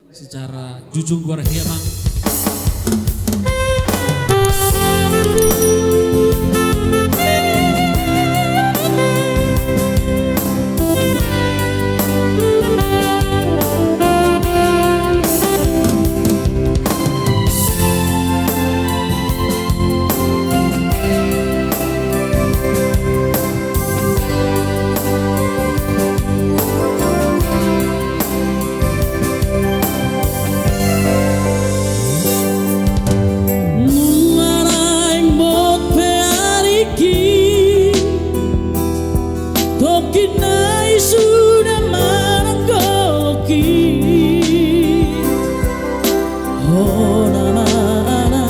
secara jujung gor hiamang. Kinai sudah menanggoki oh nana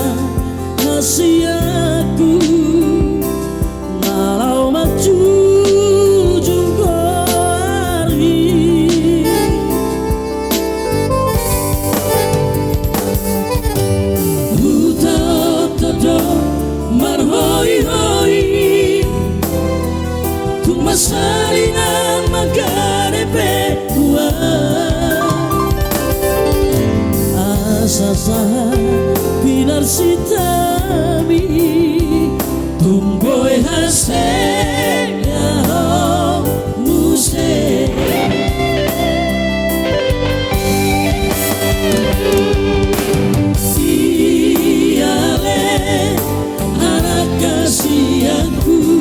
kasih aku malau maju junggori uta marhoi-hoi masalinang magkarepe kuwa asa-asa pilar sitami tumboy hasenya muse siale anak kasihanku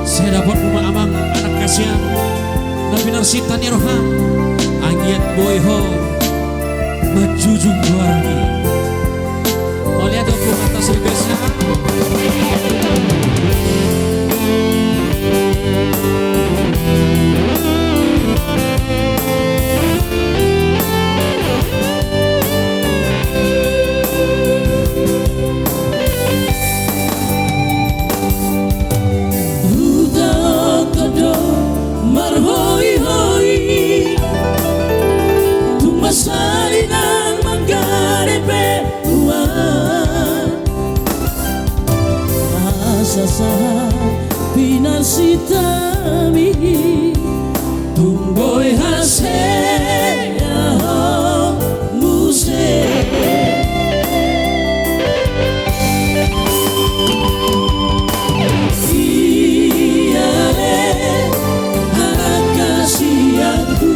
Saya dapat rumah amang anak kasihan napinar sitani roha anggiat boy ho majujung keluarga oleh ada pun atas ribesnya masalinang magkarepe uwan asa-asa pinasitami tumboy hasenya muse siale anak kasihanku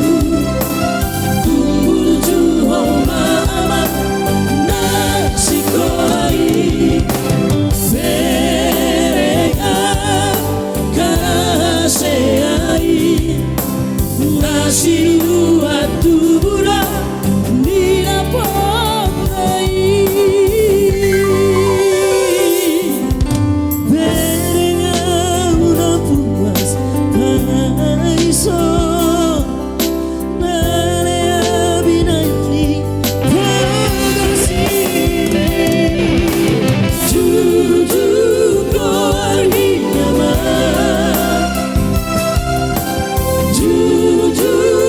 Jujur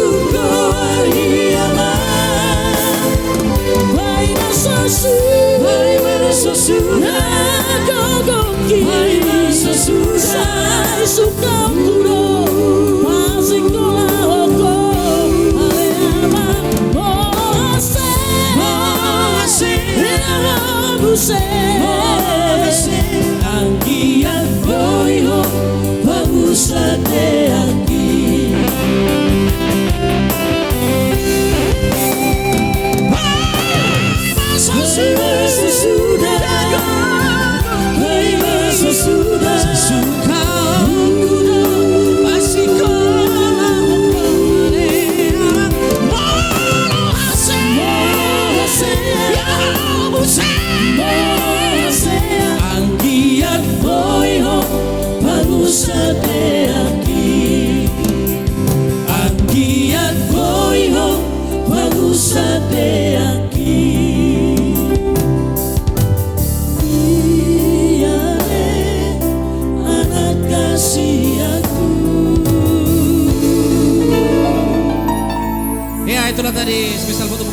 Ya itulah tadi spesial foto